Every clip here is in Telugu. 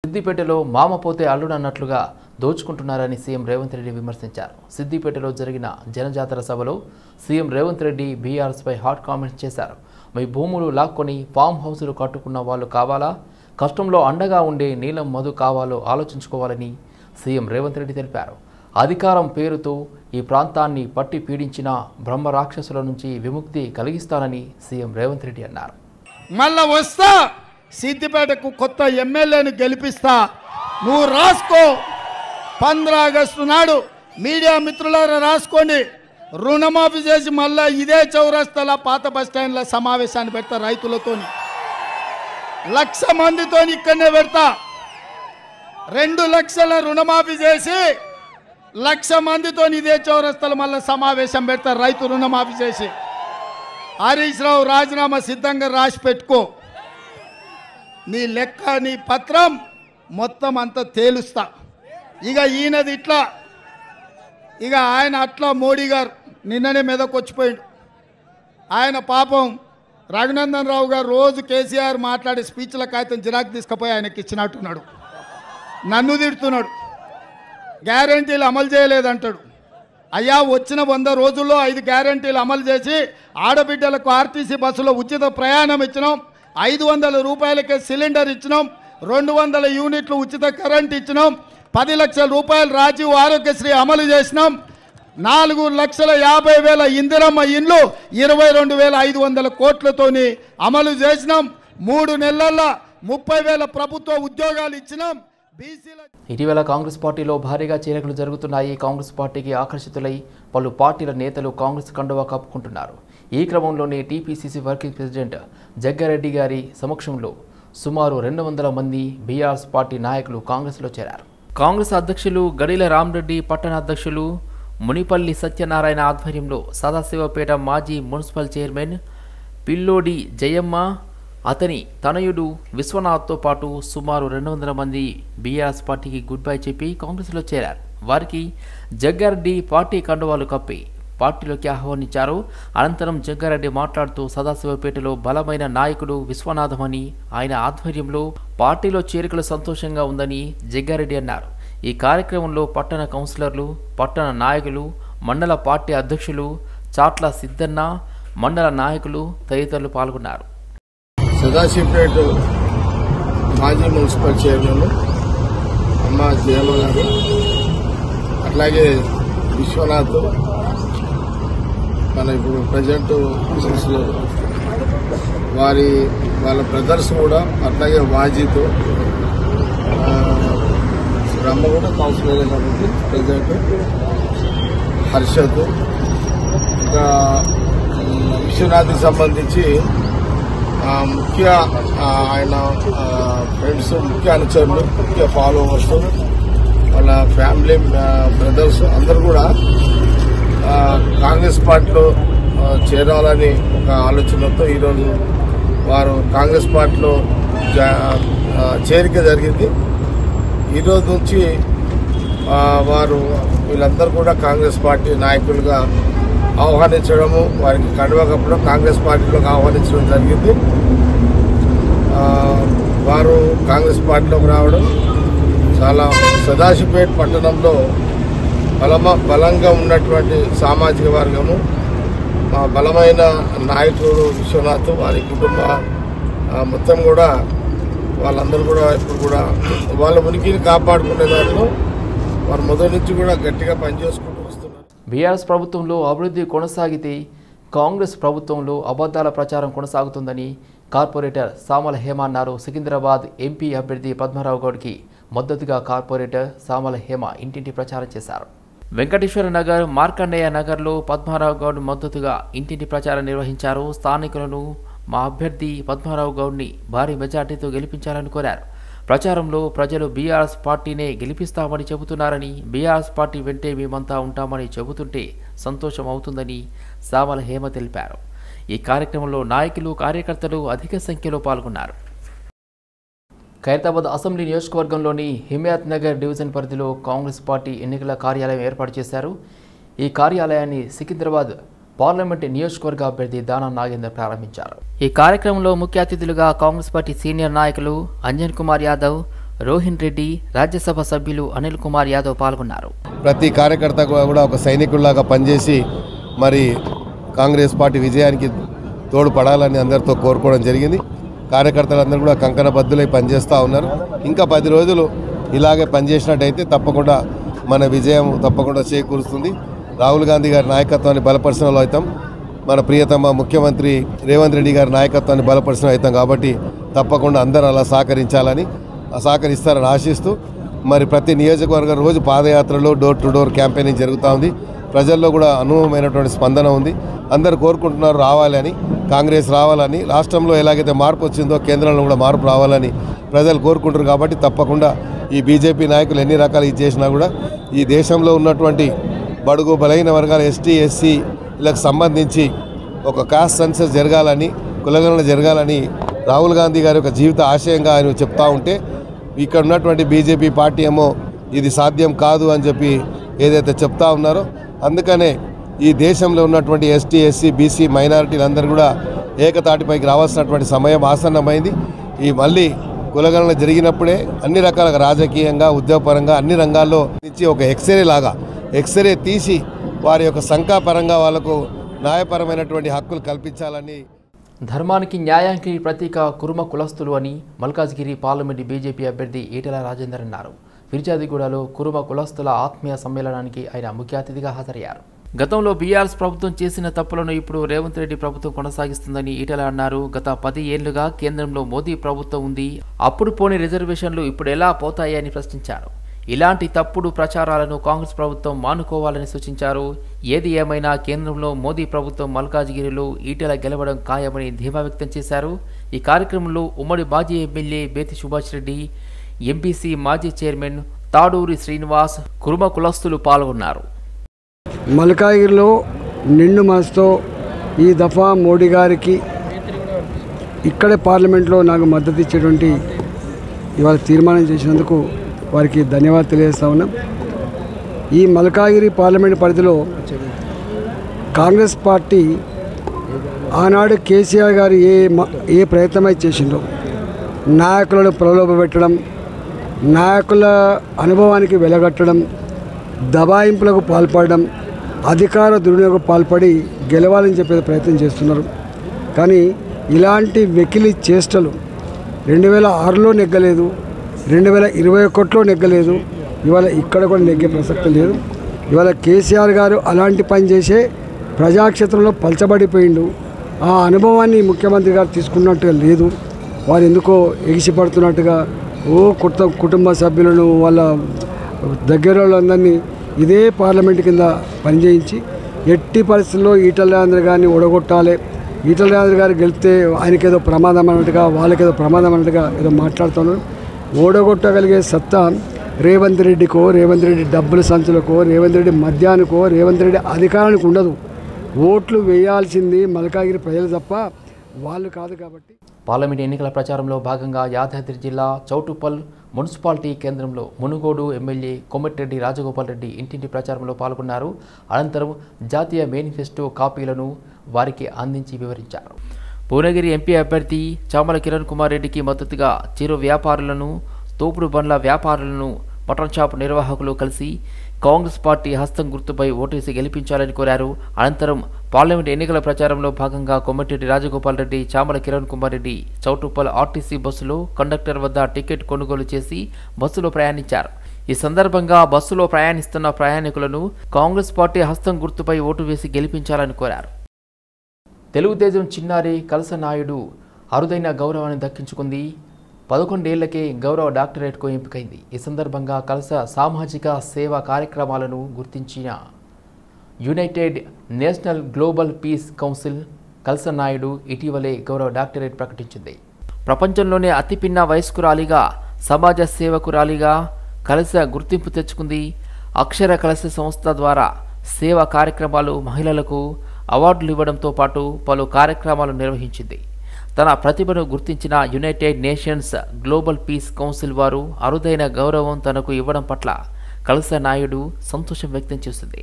సిద్దిపేటలో మామ పోతే అల్లుడు అన్నట్లుగా దోచుకుంటున్నారని సీఎం రేవంత్ రెడ్డి విమర్శించారు. సిద్దిపేటలో జరిగిన జనజాతర సభలో సీఎం రేవంత్ రెడ్డి బీఆర్ఎస్ పై హాట్ కామెంట్స్ చేశారు. మీ భూములు లాక్కొని ఫామ్ హౌస్లు కట్టుకున్న వాళ్ళు కావాలా, కష్టంలో అండగా ఉండే నీలం మధు కావాలో ఆలోచించుకోవాలని సీఎం రేవంత్ రెడ్డి తెలిపారు. అధికారం పేరుతో ఈ ప్రాంతాన్ని పట్టి పీడించిన బ్రహ్మ రాక్షసుల నుంచి విముక్తి కలిగిస్తానని సీఎం రేవంత్ రెడ్డి అన్నారు. మళ్ళా వస్తా సిద్దిపేటకు కొత్త ఎమ్మెల్యేను గెలిపిస్తా, నువ్వు రాసుకో. 15 ఆగస్టు నాడు మీడియా మిత్రులారా రాసుకోండి. రుణమాఫీ చేసి మళ్ళా ఇదే చౌరస్తాల పాత బస్టాండ్ల సమావేశాన్ని పెడతా. రైతులతో 1,00,000 మందితో ఇక్కడనే పెడతా. 2 లక్షల రుణమాఫీ చేసి 1,00,000 మందితో ఇదే చౌరస్తాల మళ్ళా సమావేశం పెడతా. రైతు రుణమాఫీ చేసి హరీష్ రావు రాజీనామా సిద్ధంగా రాసి పెట్టుకో. నీ లెక్క నీ పత్రం మొత్తం అంతా తేలుస్తా. ఇక ఈయనది ఇట్లా, ఇక ఆయన అట్లా. మోడీ గారు నిన్ననే మెదకొచ్చిపోయాడు. ఆయన పాపం రఘునందన్ రావు గారు రోజు కేసీఆర్ మాట్లాడే స్పీచ్ల కాగితం జిరాక్ తీసుకుపోయి ఆయనకి ఇచ్చినట్టున్నాడు. నన్ను తిడుతున్నాడు, గ్యారంటీలు అమలు చేయలేదంటాడు. అయ్యా, వచ్చిన 100 రోజుల్లో 5 గ్యారంటీలు అమలు చేసి ఆడబిడ్డలకు ఆర్టీసీ బస్సులో ఉచిత ప్రయాణం ఇచ్చినాం, 500 రూపాయలకే సిలిండర్ ఇచ్చినాం, 200 యూనిట్లు ఉచిత కరెంట్ ఇచ్చినాం, 10 లక్షల రూపాయలు రాజీవ్ ఆరోగ్యశ్రీ అమలు చేసినాం, 4,50,000 ఇందిరమ్మ ఇండ్లు 22,500 కోట్లతోని అమలు చేసినాం. 3 నెలల్లో 30,000 ప్రభుత్వ ఉద్యోగాలు ఇచ్చినాం. ఇటీవల కాంగ్రెస్ పార్టీలో భారీగా చేరికలు జరుగుతున్నాయి. కాంగ్రెస్ పార్టీకి ఆకర్షితులై పలు పార్టీల నేతలు కాంగ్రెస్ కండువా కప్పుకుంటున్నారు. ఈ క్రమంలోనే టీపీసీసీ వర్కింగ్ ప్రెసిడెంట్ జగ్గారెడ్డి గారి సమక్షంలో సుమారు 200 మంది బీఆర్ఎస్ పార్టీ నాయకులు కాంగ్రెస్లో చేరారు. కాంగ్రెస్ అధ్యక్షులు గడిల రామరెడ్డి, పట్టణ అధ్యక్షులు మునిపల్లి సత్యనారాయణ ఆధ్వర్యంలో సదాశివపేట మాజీ మున్సిపల్ చైర్మన్ పిల్లోడి జయమ్మ, అతని తనయుడు విశ్వనాథ్తో పాటు సుమారు 200 మంది బీఆర్ఎస్ పార్టీకి గుడ్ బై చెప్పి కాంగ్రెస్లో చేరారు. వారికి జగ్గారెడ్డి పార్టీ కండువాలు కప్పి పార్టీలోకి ఆహ్వానించారు. అనంతరం జగ్గారెడ్డి మాట్లాడుతూ సదాశివపేటలో బలమైన నాయకుడు విశ్వనాథమని, ఆయన ఆధ్వర్యంలో పార్టీలో చేరికలు సంతోషంగా ఉందని జగ్గారెడ్డి అన్నారు. ఈ కార్యక్రమంలో పట్టణ కౌన్సిలర్లు, పట్టణ నాయకులు, మండల పార్టీ అధ్యక్షులు చాట్ల సిద్ధన్న, మండల నాయకులు తదితరులు పాల్గొన్నారు. సదాశివపేట మాజీ మున్సిపల్ చైర్మన్ అమ్మ జయమ్మ గారు, అట్లాగే విశ్వనాథ్, మన ఇప్పుడు ప్రజెంట్ వాళ్ళ బ్రదర్స్ కూడా, అట్లాగే వాజీతో అమ్మ కూడా కౌన్సిలర్ కాబట్టి ప్రజెంట్ హర్షత్, ఇంకా విశ్వనాథ్కి సంబంధించి ముఖ్య ఆయన ఫ్రెండ్స్, ముఖ్య అనుచరులు, ముఖ్య ఫాలోవర్స్, వాళ్ళ ఫ్యామిలీ బ్రదర్స్ అందరూ కూడా కాంగ్రెస్ పార్టీలో చేరాలని ఒక ఆలోచనతో ఈరోజు వారు కాంగ్రెస్ పార్టీలో చేరిక జరిగింది. ఈరోజు నుంచి వారు వీళ్ళందరూ కూడా కాంగ్రెస్ పార్టీ నాయకులుగా ఆహ్వానించడము, వారికి కండువా కప్పడం, కాంగ్రెస్ పార్టీలోకి ఆహ్వానించడం జరిగింది. వారు కాంగ్రెస్ పార్టీలోకి రావడం చాలా సదాశివపేట పట్టణంలో బలంగా ఉన్నటువంటి సామాజిక వర్గము, బలమైన నాయకుడు విశ్వనాథ్, వారి కుటుంబ మొత్తం కూడా వాళ్ళందరూ కూడా ఇప్పుడు కూడా వాళ్ళ ఉనికిని కాపాడుకునే దాంట్లో వారు మొదటి నుంచి కూడా గట్టిగా పనిచేసుకుంటూ వస్తున్నారు. బీఆర్ఎస్ ప్రభుత్వంలో అభివృద్ధి కొనసాగితే కాంగ్రెస్ ప్రభుత్వంలో అబద్ధాల ప్రచారం కొనసాగుతుందని కార్పొరేటర్ సామల హేమ అన్నారు. సికింద్రాబాద్ ఎంపీ అభ్యర్థి పద్మారావు గౌడ్కి మద్దతుగా కార్పొరేటర్ సామల హేమ ఇంటింటి ప్రచారం చేశారు. వెంకటేశ్వర నగర్, మార్కండేయ నగర్లో పద్మారావు గౌడ్ మద్దతుగా ఇంటింటి ప్రచారం నిర్వహించారు. స్థానికులను మా అభ్యర్థి పద్మారావు గౌడ్ని భారీ మెజార్టీతో గెలిపించాలని కోరారు. ప్రచారంలో ప్రజలు బీఆర్ఎస్ పార్టీనే గెలిపిస్తామని చెబుతున్నారని, బీఆర్ఎస్ పార్టీ వెంటే మేమంతా ఉంటామని చెబుతుంటే సంతోషం అవుతుందని సామల హేమ తెలిపారు. ఈ కార్యక్రమంలో నాయకులు, కార్యకర్తలు అధిక సంఖ్యలో పాల్గొన్నారు. ఖైరతాబాద్ అసెంబ్లీ నియోజకవర్గంలోని హిమాయత్ నగర్ డివిజన్ పరిధిలో కాంగ్రెస్ పార్టీ ఎన్నికల కార్యాలయం ఏర్పాటు చేశారు. ఈ కార్యాలయాన్ని సికింద్రాబాద్ పార్లమెంట్ నియోజకవర్గ అభ్యర్థి దానం నాగేందర్ ప్రారంభించారు. ఈ కార్యక్రమంలో ముఖ్య అతిథులుగా కాంగ్రెస్ పార్టీ సీనియర్ నాయకులు అంజన్ కుమార్ యాదవ్, రోహిన్ రెడ్డి, రాజ్యసభ సభ్యులు అనిల్ కుమార్ యాదవ్ పాల్గొన్నారు. ప్రతి కార్యకర్త కూడా ఒక సైనికుల్లాగా పనిచేసి మరి కాంగ్రెస్ పార్టీ విజయానికి తోడ్పడాలని అందరితో కోరుకోవడం జరిగింది. కార్యకర్తలందరూ కూడా కంకణబద్దులై పనిచేస్తూ ఉన్నారు. ఇంకా 10 రోజులు ఇలాగే పనిచేసినట్టయితే తప్పకుండా మన విజయం తప్పకుండా చేకూరుస్తుంది. రాహుల్ గాంధీ గారి నాయకత్వాన్ని బలపరిచిన అవుతాం, మన ప్రియతమ ముఖ్యమంత్రి రేవంత్ రెడ్డి గారి నాయకత్వాన్ని బలపరిచిన అవుతాం. కాబట్టి తప్పకుండా అందరూ అలా సహకరిస్తారని ఆశిస్తూ మరి ప్రతి నియోజకవర్గం రోజు పాదయాత్రలు, డోర్ టు డోర్ క్యాంపెయినింగ్ జరుగుతూ ఉంది. ప్రజల్లో కూడా అనుభవమైనటువంటి స్పందన ఉంది. అందరూ కోరుకుంటున్నారు రావాలని, కాంగ్రెస్ రావాలని. రాష్ట్రంలో ఎలాగైతే మార్పు వచ్చిందో కేంద్రంలో కూడా మార్పు రావాలని ప్రజలు కోరుకుంటారు. కాబట్టి తప్పకుండా ఈ బీజేపీ నాయకులు ఎన్ని రకాలు ఇది చేసినా కూడా ఈ దేశంలో ఉన్నటువంటి బడుగు బలహీన వర్గాల ఎస్టీ ఎస్సీలకు సంబంధించి ఒక కాస్ట్ సెన్సస్ జరగాలని, కులగణన జరగాలని రాహుల్ గాంధీ గారి యొక్క జీవిత ఆశయంగా ఆయన చెప్తా ఉంటే ఇక్కడ ఉన్నటువంటి బీజేపీ పార్టీ ఏమో ఇది సాధ్యం కాదు అని చెప్పి ఏదైతే చెప్తా ఉన్నారో, అందుకనే ఈ దేశంలో ఉన్నటువంటి ఎస్టీ ఎస్సీ బీసీ మైనారిటీలందరూ కూడా ఏకతాటిపైకి రావాల్సినటువంటి సమయం ఆసన్నమైంది. ఈ మళ్ళీ కులగణన జరిగినప్పుడే అన్ని రకాలుగా రాజకీయంగా, ఉద్యోగపరంగా అన్ని రంగాల్లో నుంచి ఒక ఎక్స్రే తీసి వారి యొక్క సంఖ్యాపరంగా వాళ్లకు న్యాయపరమైనటువంటి హక్కులు కల్పించాలని. ధర్మానికి న్యాయానికి ప్రతీక కురుమ కులస్తులు అని మల్కాజ్గిరి పార్లమెంటు బీజేపీ అభ్యర్థి ఈటెల రాజేందర్ అన్నారు. ఫిర్యాదిగూడలో కురుమ కులస్తుల ఆత్మీయ సమ్మేళనానికి ఆయన ముఖ్య అతిథిగా హాజరయ్యారు. గతంలో బీఆర్ఎస్ ప్రభుత్వం చేసిన తప్పులను ఇప్పుడు రేవంత్ రెడ్డి ప్రభుత్వం కొనసాగిస్తుందని ఈటెల అన్నారు. గత 10 ఏళ్లుగా కేంద్రంలో మోదీ ప్రభుత్వం ఉంది, అప్పుడు పోని రిజర్వేషన్లు ఇప్పుడు ఎలా పోతాయని ప్రశ్నించారు. ఇలాంటి తప్పుడు ప్రచారాలను కాంగ్రెస్ ప్రభుత్వం మానుకోవాలని సూచించారు. ఏది ఏమైనా కేంద్రంలో మోదీ ప్రభుత్వం మల్కాజ్గిరిలో ఈటెల గెలవడం ఖాయమని ధీమా వ్యక్తం చేశారు. ఈ కార్యక్రమంలో ఉమ్మడి మాజీ ఎమ్మెల్యే బేతి సుభాష్ రెడ్డి, ఎంపీసీ మాజీ చైర్మన్ తాడూరి శ్రీనివాస్, కురుమ కులస్తులు పాల్గొన్నారు. మల్కాజ్గిరిలో నిండు మనసుతో ఈ దఫా మోడీ గారికి ఇక్కడే పార్లమెంట్లో నాకు మద్దతు ఇచ్చేటువంటి ఇవాళ తీర్మానం చేసినందుకు వారికి ధన్యవాదాలు తెలియజేస్తా ఉన్నాం. ఈ మల్కాజ్గిరి పార్లమెంట్ పరిధిలో కాంగ్రెస్ పార్టీ ఆనాడు కేసీఆర్ గారు ఏ ప్రయత్నమై చేసిందో నాయకులను ప్రలోభపెట్టడం, నాయకుల అనుభవానికి వెలగట్టడం, దబాయింపులకు పాల్పడడం, అధికార దుర్వినియోగం పాల్పడి గెలవాలని చెప్పే ప్రయత్నం చేస్తున్నారు. కానీ ఇలాంటి వెకిలి చేష్టలు 2006లో నెగ్గలేదు, 2021లో నెగ్గలేదు, ఇవాళ ఇక్కడ కూడా నెగ్గే ప్రసక్తి లేదు. ఇవాళ కేసీఆర్ గారు అలాంటి పని చేసే ప్రజాక్షేత్రంలో పలచబడిపోయిండు. ఆ అనుభవాన్ని ముఖ్యమంత్రి గారు తీసుకున్నట్టుగా లేదు. వారు ఎందుకో ఎగిసిపడుతున్నట్టుగా కుటుంబ సభ్యులను వాళ్ళ దగ్గర వాళ్ళందరినీ ఇదే పార్లమెంట్ కింద పనిచేయించి ఎట్టి పరిస్థితుల్లో ఈటెల రాజేందర్ గారిని ఓడగొట్టాలి, ఈటెల రాజేందర్ గారు గెలిస్తే ఆయనకేదో ప్రమాదం అన్నట్టుగా, వాళ్ళకేదో ప్రమాదం అన్నట్టుగా ఏదో మాట్లాడుతున్నారు. ఓడగొట్టగలిగే సత్తా రేవంత్ రెడ్డికో, రేవంత్ రెడ్డి డబ్బుల సంచులకో, రేవంత్ రెడ్డి మద్యానికో, రేవంత్ రెడ్డి అధికారానికి ఉండదు. ఓట్లు వేయాల్సింది మల్కాజ్గిరి ప్రజలు తప్ప వాళ్ళు కాదు. కాబట్టి పార్లమెంట్ ఎన్నికల ప్రచారంలో భాగంగా యాదాద్రి జిల్లా చౌటుప్పల్ మున్సిపాలిటీ కేంద్రంలో మునుగోడు ఎమ్మెల్యే కోమటిరెడ్డి రాజగోపాల్ రెడ్డి ఇంటింటి ప్రచారంలో పాల్గొన్నారు. అనంతరం జాతీయ మేనిఫెస్టో కాపీలను వారికి అందించి వివరించారు. భువనగిరి ఎంపీ అభ్యర్థి చామల కిరణ్ కుమార్ రెడ్డికి మద్దతుగా చిరు వ్యాపారులను, తోపుడు బండ్ల వ్యాపారులను, మటన్ షాప్ నిర్వాహకులు కలిసి కాంగ్రెస్ పార్టీ హస్తం గుర్తుపై ఓటేసి గెలిపించాలని కోరారు. అనంతరం పార్లమెంట్ ఎన్నికల ప్రచారంలో భాగంగా కోమటిరెడ్డి రాజగోపాల్ రెడ్డి, చామల కిరణ్ కుమార్ రెడ్డి చౌటుప్పల్ ఆర్టీసీ బస్సులో కండక్టర్ వద్ద టికెట్ కొనుగోలు చేసి బస్సులో ప్రయాణించారు. ఈ సందర్భంగా బస్సులో ప్రయాణిస్తున్న ప్రయాణికులను కాంగ్రెస్ పార్టీ హస్తం గుర్తుపై ఓటు వేసి గెలిపించాలని కోరారు. తెలుగుదేశం చిన్నారి కలస నాయుడు అరుదైన గౌరవాన్ని దక్కించుకుంది. 11 ఏళ్లకే గౌరవ డాక్టరేట్కు ఎంపికైంది. ఈ సందర్భంగా కలస సామాజిక సేవా కార్యక్రమాలను గుర్తించిన united national global peace council Kalasa Naidu ఇటీవలే గౌరవ డాక్టరేట్ ప్రకటించింది. ప్రపంచంలోనే అతిపిన్న వయస్కురాలిగా, సమాజ సేవకురాలిగా కలస గుర్తింపు తెచ్చుకుంది. అక్షర కలస సంస్థ ద్వారా సేవా కార్యక్రమాలు, మహిళలకు అవార్డులు ఇవ్వడంతో పాటు పలు కార్యక్రమాలు నిర్వహించింది. తన ప్రతిభను గుర్తించిన United nations global peace council వారు అరుదైన గౌరవం తనకు ఇవ్వడం పట్ల కలస నాయుడు సంతోషం వ్యక్తం చేసింది.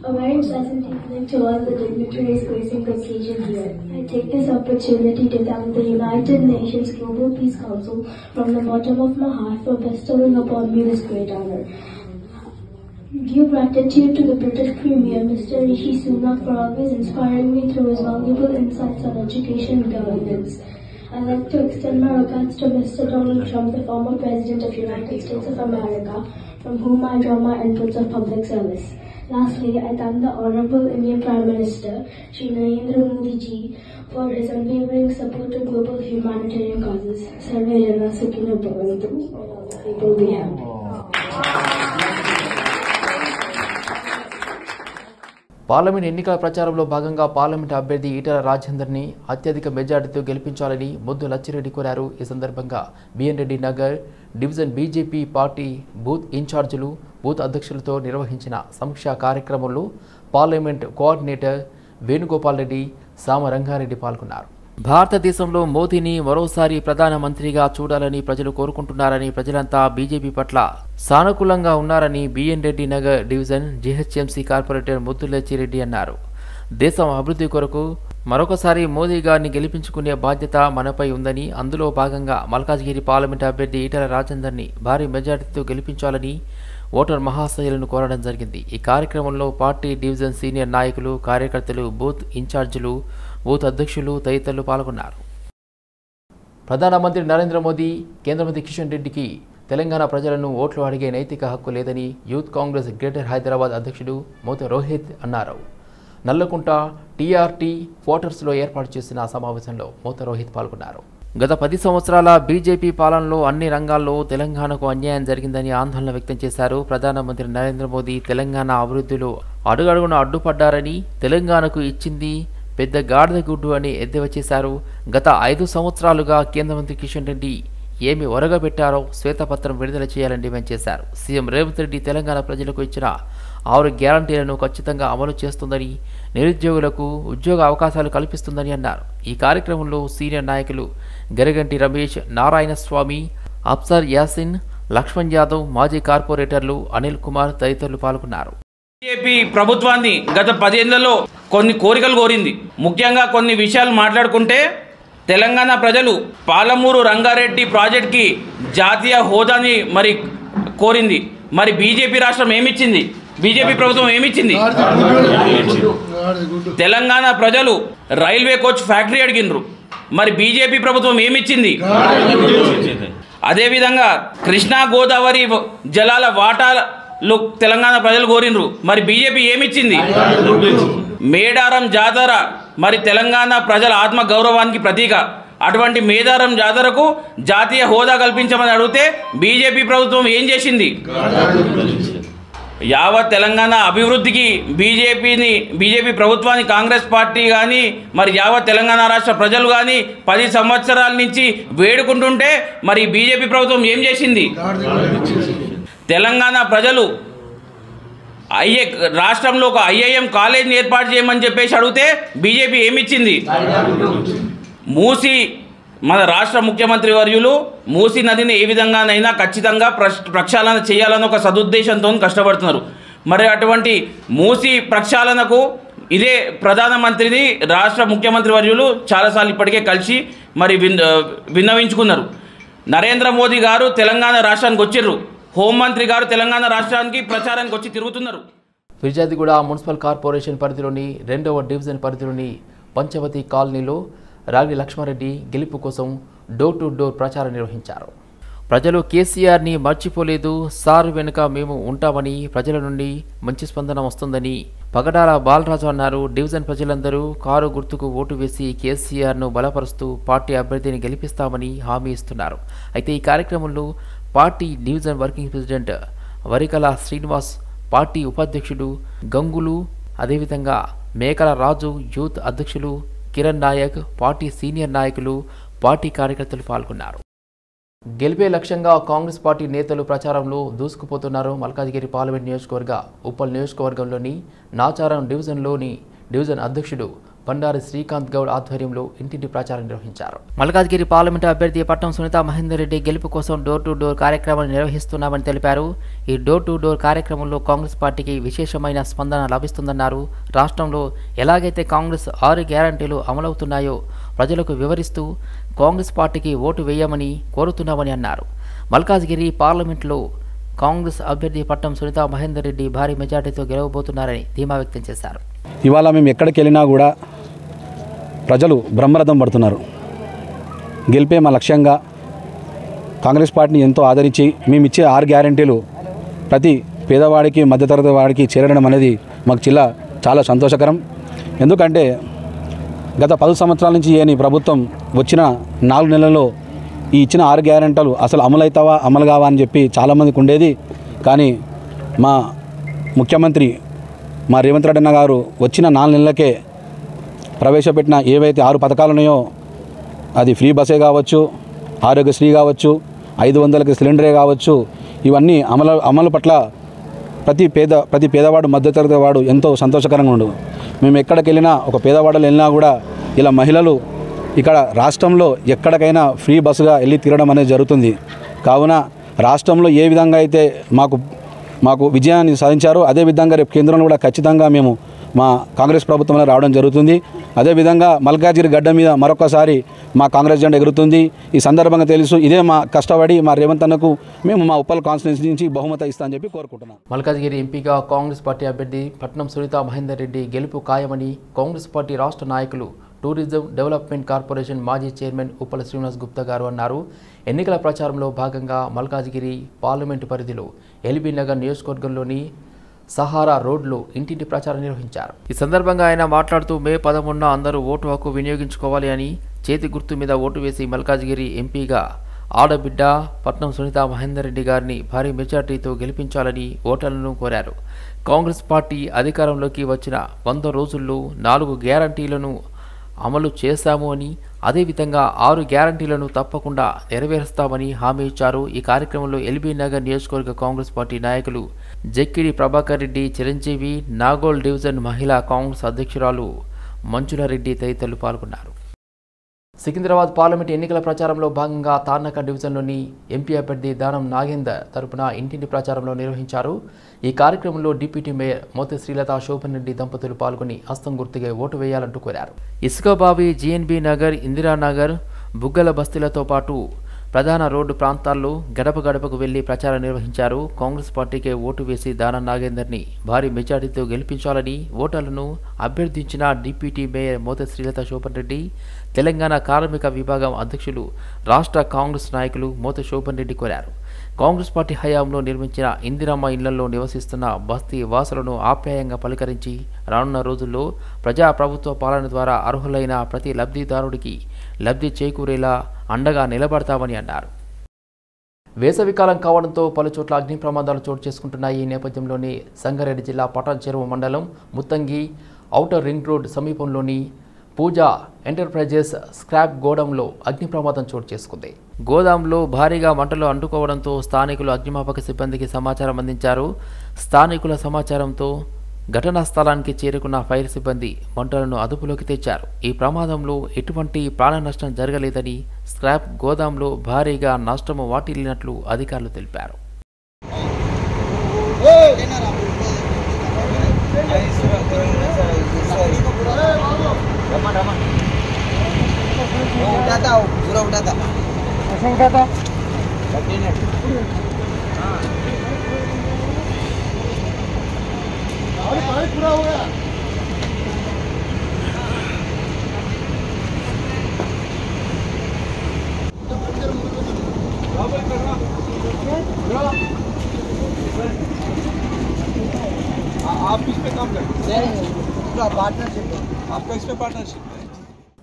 A very pleasant evening to all the dignitaries gracing the occasion here. I take this opportunity to thank the United Nations Global Peace Council from the bottom of my heart for bestowing upon me this great honor. Due gratitude to the British Premier, Mr. Rishi Sunak, for always inspiring me through his valuable insights on education and governance. I'd like to extend my regards to Mr. Donald Trump, the former President of the United States of America, from whom I draw my inputs of public service. Lastly, I thank the Honorable Indian Prime Minister, Shri Narendra Modi ji, for his unwavering support to global humanitarian causes. Sarve Jana Sukhino Bhavantu, and all the people be happy. Parliament ఎన్నికల ప్రచారంలో భాగంగా పార్లమెంట్ అభ్యర్థి ఈటల రాజేందర్ని అత్యధిక మెజార్టీతో గెలిపించాలని ముద్దు లచ్చిరెడ్డి కోరారు. ఈ సందర్భంగా BN Reddy Nagar division BJP party booth ఇన్ఛార్జీలు, బూత్ అధ్యక్షులతో నిర్వహించిన సమీక్షా కార్యక్రమంలో పార్లమెంట్ కోఆర్డినేటర్ వేణుగోపాల్ రెడ్డి, సామ రంగారెడ్డి పాల్గొన్నారు. భారతదేశంలో మోదీని మరోసారి ప్రధానమంత్రిగా చూడాలని ప్రజలు కోరుకుంటున్నారని, ప్రజలంతా బీజేపీ పట్ల సానుకూలంగా ఉన్నారని BN Reddy Nagar division GHMC corporator Muddulachireddy అన్నారు. దేశం అభివృద్ధి కొరకు మరొకసారి మోదీ గారిని గెలిపించుకునే బాధ్యత మనపై ఉందని, అందులో భాగంగా మల్కాజ్గిరి పార్లమెంట్ అభ్యర్థి ఈటల రాజేందర్ని భారీ మెజార్టీతో గెలిపించాలని ఓటర్ మహాశయులను కోరడం జరిగింది. ఈ కార్యక్రమంలో పార్టీ డివిజన్ సీనియర్ నాయకులు, కార్యకర్తలు, బూత్ ఇన్ఛార్జీలు, బూత్ అధ్యక్షులు తదితరులు పాల్గొన్నారు. ప్రధానమంత్రి నరేంద్ర మోదీ, కేంద్ర మంత్రి కిషన్ రెడ్డికి తెలంగాణ ప్రజలను ఓట్లు అడిగే నైతిక హక్కు లేదని యూత్ కాంగ్రెస్ గ్రేటర్ హైదరాబాద్ అధ్యక్షుడు మోత రోహిత్ అన్నారు. నల్లకుంట టీఆర్టీ క్వార్టర్స్లో ఏర్పాటు చేసిన సమావేశంలో మోత రోహిత్ పాల్గొన్నారు. గత 10 సంవత్సరాల బీజేపీ పాలనలో అన్ని రంగాల్లో తెలంగాణకు అన్యాయం జరిగిందని ఆందోళన వ్యక్తం చేశారు. ప్రధానమంత్రి నరేంద్ర మోదీ తెలంగాణ అభివృద్ధిలో అడుగడుగున అడ్డుపడ్డారని, తెలంగాణకు ఇచ్చింది పెద్ద గాడిద గుడ్డు అని ఎద్దేవా చేశారు. గత 5 సంవత్సరాలుగా కేంద్ర మంత్రి కిషన్ రెడ్డి ఏమి ఒరగబెట్టారో శ్వేతపత్రం విడుదల చేయాలని డిమాండ్ చేశారు. సీఎం రేవంత్ రెడ్డి తెలంగాణ ప్రజలకు ఇచ్చిన 6 గ్యారంటీలను ఖచ్చితంగా అమలు చేస్తుందని, నిరుద్యోగులకు ఉద్యోగ అవకాశాలు కల్పిస్తుందని అన్నారు. ఈ కార్యక్రమంలో సీనియర్ నాయకులు గరిగంటి రమేష్, నారాయణ స్వామి, అఫ్సర్ యాసిన్, లక్ష్మణ్ యాదవ్, మాజీ కార్పొరేటర్లు అనిల్ కుమార్ తదితరులు పాల్గొన్నారు. బీజేపీ ప్రభుత్వాన్ని గత 10 ఏళ్లలో కొన్ని కోరికలు కోరింది. ముఖ్యంగా కొన్ని విషయాలు మాట్లాడుకుంటే, తెలంగాణ ప్రజలు పాలమూరు రంగారెడ్డి ప్రాజెక్ట్కి జాతీయ హోదాని మరి కోరింది. మరి బీజేపీ రాష్ట్రం ఏమిచ్చింది? బీజేపీ ప్రభుత్వం ఏమిచ్చింది? తెలంగాణ ప్రజలు రైల్వే కోచ్ ఫ్యాక్టరీ అడిగినరు. మరి బీజేపీ ప్రభుత్వం ఏమిచ్చింది? అదేవిధంగా కృష్ణా గోదావరి జలాల వాటాలు తెలంగాణ ప్రజలు కోరినరు. మరి బీజేపీ ఏమిచ్చింది? మేడారం జాతర మరి తెలంగాణ ప్రజల ఆత్మ గౌరవానికి ప్రతీక. అటువంటి మేడారం జాతరకు జాతీయ హోదా కల్పించమని అడిగితే బీజేపీ ప్రభుత్వం ఏం చేసింది? యావత్ తెలంగాణ అభివృద్ధికి బీజేపీ ప్రభుత్వాన్ని కాంగ్రెస్ పార్టీ కానీ మరి యావత్ తెలంగాణ రాష్ట్ర ప్రజలు కానీ 10 సంవత్సరాల నుంచి వేడుకుంటుంటే మరి బీజేపీ ప్రభుత్వం ఏం చేసింది? తెలంగాణ ప్రజలు రాష్ట్రంలో ఒక ఐఐఎం కాలేజీని ఏర్పాటు చేయమని చెప్పేసి అడిగితే బీజేపీ ఏమిచ్చింది? మూసీ మన రాష్ట్ర ముఖ్యమంత్రి వర్యులు మూసీ నదిని ఏ విధంగానైనా ఖచ్చితంగా ప్రక్షాళన చేయాలని ఒక సదుద్దేశంతో కష్టపడుతున్నారు. మరి అటువంటి మూసీ ప్రక్షాళనకు ఇదే ప్రధానమంత్రిని రాష్ట్ర ముఖ్యమంత్రి వర్యులు చాలాసార్లు ఇప్పటికే కలిసి మరి విన్నవించుకున్నారు. నరేంద్ర మోదీ గారు తెలంగాణ రాష్ట్రానికి వచ్చిర్రు. హోంమంత్రి గారు తెలంగాణ రాష్ట్రానికి ప్రచారానికి వచ్చి తిరుగుతున్నారు. ఫిర్యాదిగూడ మున్సిపల్ కార్పొరేషన్ పరిధిలోని 2వ డివిజన్ పరిధిలోని పంచవతి కాలనీలో రాగి లక్ష్మారెడ్డి గెలుపు కోసం డోర్ టు డోర్ ప్రచారం నిర్వహించారు. ప్రజలు కేసీఆర్ని మర్చిపోలేదు, సార్ వెనుక మేము ఉంటామని, ప్రజల నుండి మంచి స్పందన వస్తుందని పగడాల బాలరాజు అన్నారు. డివిజన్ ప్రజలందరూ కారు గుర్తుకు ఓటు వేసి కేసీఆర్ను బలపరుస్తూ పార్టీ అభ్యర్థిని గెలిపిస్తామని హామీ ఇస్తున్నారు. అయితే ఈ కార్యక్రమంలో party division working president Varikala Srinivas, party ఉపాధ్యక్షుడు గంగులు, అదేవిధంగా మేకల రాజు, యూత్ అధ్యక్షులు కిరణ్ నాయక్, పార్టీ సీనియర్ నాయకులు, పార్టీ కార్యకర్తలు పాల్గొన్నారు. గెలిపే లక్ష్యంగా కాంగ్రెస్ పార్టీ నేతలు ప్రచారంలో దూసుకుపోతున్నారు. మల్కాజ్గిరి పార్లమెంట్ నియోజకవర్గ ఉప్పల్ నియోజకవర్గంలోని నాచారం డివిజన్లోని డివిజన్ అధ్యక్షుడు బండారి శ్రీకాంత్ గౌడ్ ఆధ్వర్యంలో ఇంటింటి ప్రచారం నిర్వహించారు. మల్కాజ్గిరి పార్లమెంటు అభ్యర్థి పట్నం సునీత మహేందర్ రెడ్డి గెలుపు కోసం డోర్ టు డోర్ కార్యక్రమాన్ని నిర్వహిస్తున్నామని తెలిపారు. ఈ డోర్ టు డోర్ కార్యక్రమంలో కాంగ్రెస్ పార్టీకి విశేషమైన స్పందన లభిస్తుందన్నారు. రాష్ట్రంలో ఎలాగైతే కాంగ్రెస్ 6 గ్యారంటీలు అమలవుతున్నాయో ప్రజలకు వివరిస్తూ కాంగ్రెస్ పార్టీకి ఓటు వేయమని కోరుతున్నామని అన్నారు. మల్కాజ్గిరి పార్లమెంట్లో కాంగ్రెస్ అభ్యర్థి పట్నం సునీత మహేందర్ రెడ్డి భారీ మెజార్టీతో గెలవబోతున్నారని ధీమా వ్యక్తం చేశారు. ఇవాళ మేము ఎక్కడికి వెళ్ళినా కూడా ప్రజలు బ్రహ్మరథం పడుతున్నారు. గెలిపే మా లక్ష్యంగా కాంగ్రెస్ పార్టీని ఎంతో ఆదరించి మేము ఇచ్చే 6 గ్యారెంటీలు ప్రతి పేదవాడికి మధ్యతరగతి వాడికి చేరడం అనేది మాకు చాలా సంతోషకరం. ఎందుకంటే గత 10 సంవత్సరాల నుంచి ఈ ప్రభుత్వం వచ్చిన 4 నెలల్లో ఈ ఇచ్చిన 6 గ్యారెంటీలు అసలు అమలవుతావా అమలు కావా అని చెప్పి చాలామందికి ఉండేది. కానీ మా ముఖ్యమంత్రి మా రేవంత్ రెడ్డి అన్న గారు వచ్చిన 4 నెలలకే ప్రవేశపెట్టిన ఏవైతే 6 పథకాలు ఉన్నాయో అది ఫ్రీ బస్సే కావచ్చు, ఆరోగ్యశ్రీ కావచ్చు, 500కి సిలిండరే కావచ్చు, ఇవన్నీ అమలు పట్ల ప్రతి పేదవాడు మధ్యతరగతి వాడు ఎంతో సంతోషకరంగా ఉండదు. మేము ఎక్కడికి వెళ్ళినా ఒక పేదవాడలు వెళ్ళినా కూడా ఇలా మహిళలు ఇక్కడ రాష్ట్రంలో ఎక్కడికైనా ఫ్రీ బస్సుగా వెళ్ళి తిరగడం అనేది జరుగుతుంది. కావున రాష్ట్రంలో ఏ విధంగా అయితే మాకు విజయాన్ని సాధించారో అదేవిధంగా రేపు కేంద్రంలో కూడా ఖచ్చితంగా మేము మా కాంగ్రెస్ ప్రభుత్వంలో రావడం జరుగుతుంది. అదేవిధంగా మల్కాజ్గిరి గడ్డ మీద మరొకసారి మా కాంగ్రెస్ జెండా ఎగురుతుంది. ఈ సందర్భంగా తెలుసు ఇదే మా కష్టపడి మా రేవంత్ అన్నకు మేము మా ఉప్పల్ కాన్స్టిట్యున్సీ నుంచి బహుమతి ఇస్తామని చెప్పి కోరుకుంటున్నాం. మల్కాజ్గిరి ఎంపీగా కాంగ్రెస్ పార్టీ అభ్యర్థి పట్నం సునీత మహేందర్ రెడ్డి గెలుపు ఖాయమని కాంగ్రెస్ పార్టీ రాష్ట్ర నాయకులు టూరిజం డెవలప్మెంట్ కార్పొరేషన్ మాజీ చైర్మన్ ఉప్పల శ్రీనివాస్ గుప్తా గారు అన్నారు. ఎన్నికల ప్రచారంలో భాగంగా మల్కాజ్గిరి పార్లమెంటు పరిధిలో ఎల్బీ నగర్ నియోజకవర్గంలోని సహారా రోడ్లో ఇంటింటి ప్రచారం నిర్వహించారు. ఈ సందర్భంగా ఆయన మాట్లాడుతూ మే 11న అందరూ ఓటు హక్కు వినియోగించుకోవాలి అని, చేతి గుర్తు మీద ఓటు వేసి మల్కాజ్గిరి ఎంపీగా ఆడబిడ్డ పట్నం సునీత మహేందర్ రెడ్డి గారిని భారీ మెజార్టీతో గెలిపించాలని ఓటర్లను కోరారు. కాంగ్రెస్ పార్టీ అధికారంలోకి వచ్చిన 100 రోజుల్లో 4 గ్యారంటీలను అమలు చేశాము అని, అదేవిధంగా 6 గ్యారంటీలను తప్పకుండా నెరవేరుస్తామని హామీ ఇచ్చారు. ఈ కార్యక్రమంలో ఎల్బీ నగర్ నియోజకవర్గ కాంగ్రెస్ పార్టీ నాయకులు జక్కిడి ప్రభాకర్ రెడ్డి, చిరంజీవి, నాగోల్ డివిజన్ మహిళా కాంగ్రెస్ అధ్యక్షురాలు మంజులారెడ్డి తదితరులు పాల్గొన్నారు. సికింద్రాబాద్ పార్లమెంట్ ఎన్నికల ప్రచారంలో భాగంగా తార్నక డివిజన్లోని ఎంపీ అభ్యర్థి దానం నాగేందర్ తరపున ఇంటింటి ప్రచారంలో నిర్వహించారు. ఈ కార్యక్రమంలో డిప్యూటీ మేయర్ మోతి శ్రీలత శోభన్ రెడ్డి దంపతులు పాల్గొని హస్తం గుర్తుగా ఓటు వేయాలంటూ కోరారు. ఇసుకబావి, జీఎన్బీ నగర్, ఇందిరానగర్, బుగ్గల బస్తీలతో పాటు ప్రధాన రోడ్డు ప్రాంతాల్లో గడప గడపకు వెళ్లి ప్రచారం నిర్వహించారు. కాంగ్రెస్ పార్టీకే ఓటు వేసి దానం నాగేందర్ని భారీ మెజార్టీతో గెలిపించాలని ఓటర్లను అభ్యర్థించిన డిప్యూటీ మేయర్ మోతి శ్రీలత శోభన్ రెడ్డి, తెలంగాణ కార్మిక విభాగం అధ్యక్షులు, రాష్ట్ర కాంగ్రెస్ నాయకులు మోతి శోభన్ రెడ్డి కోరారు. కాంగ్రెస్ పార్టీ హయాంలో నిర్మించిన ఇందిరమ్మ ఇళ్లలో నివసిస్తున్న బస్తీ వాసులను ఆప్యాయంగా పలకరించి రానున్న రోజుల్లో ప్రజాప్రభుత్వ పాలన ద్వారా అర్హులైన ప్రతి లబ్ధిదారుడికి లబ్ధి చేకూరేలా అండగా నిలబడతామని అన్నారు. వేసవికాలం కావడంతో పలుచోట్ల అగ్ని ప్రమాదాలు చోటు చేసుకుంటున్నాయి. ఈ నేపథ్యంలోనే సంగారెడ్డి జిల్లా పటాన్ చెరువు మండలం ముత్తంగి ఔటర్ రింగ్ రోడ్ సమీపంలోని పూజా ఎంటర్ప్రైజెస్ స్క్రాప్ గోడంలో అగ్ని ప్రమాదం చోటు చేసుకుంది. గోదాంలో భారీగా మంటలు అంటుకోవడంతో స్థానికులు అగ్నిమాపక సిబ్బందికి సమాచారం అందించారు. స్థానికుల సమాచారంతో ఘటనా స్థలానికి చేరుకున్న ఫైర్ సిబ్బంది మంటలను అదుపులోకి తెచ్చారు. ఈ ప్రమాదంలో ఎటువంటి ప్రాణ నష్టం జరగలేదని, స్క్రాప్ గోదాంలో భారీగా నష్టము వాటిల్లినట్లు అధికారులు తెలిపారు.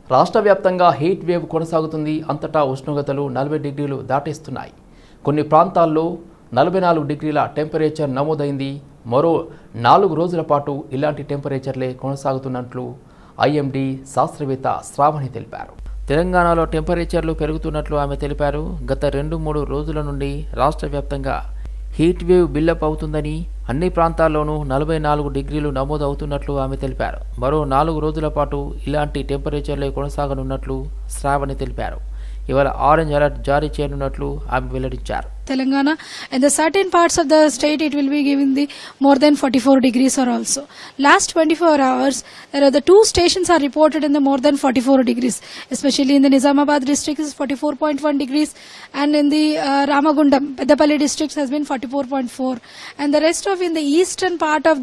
రాష్ట్ర వ్యాప్తంగా హీట్ వేవ్ కొనసాగుతుంది. అంతటా ఉష్ణోగ్రతలు 40 డిగ్రీలు దాటేస్తున్నాయి. కొన్ని ప్రాంతాల్లో 44 డిగ్రీల టెంపరేచర్ నమోదైంది. మరో 4 రోజుల పాటు ఇలాంటి టెంపరేచర్లే కొనసాగుతున్నట్లు ఐఎండీ శాస్త్రవేత్త శ్రావణి తెలిపారు. తెలంగాణలో టెంపరేచర్లు పెరుగుతున్నట్లు ఆమె తెలిపారు. గత 2-3 రోజుల నుండి రాష్ట్ర వ్యాప్తంగా హీట్ వేవ్ బిల్డప్ అవుతుందని అన్ని ప్రాంతాల్లోనూ 44 డిగ్రీలు నమోదవుతున్నట్లు ఆమె తెలిపారు. మరో 4 రోజుల పాటు ఇలాంటి టెంపరేచర్లే కొనసాగనున్నట్లు శ్రావణి తెలిపారు. ఇవాళ ఆరెంజ్ అలర్ట్ జారీ చేయనున్నట్లు ఆమె వెల్లడించారు. Telangana and the certain parts of the state it will be giving the more than 44 degrees or also. Last 24 hours there are the 2 stations are reported in the more than 44 degrees, especially in the Nizamabad district is 44.1 degrees and in the Ramagundam Peddapalli district has been 44.4 and the rest of in the eastern part of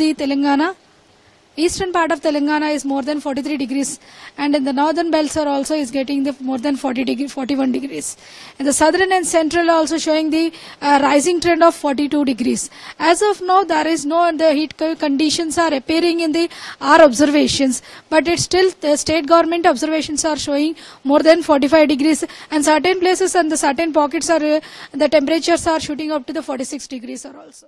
Telangana is more than 43 degrees and in the northern belts are also is getting the more than 41 degrees. In the southern and central also showing the rising trend of 42 degrees. As of now there is no the heat conditions are appearing in our observations, but it's still the state government observations are showing more than 45 degrees and certain places and the certain pockets are the temperatures are shooting up to the 46 degrees are also.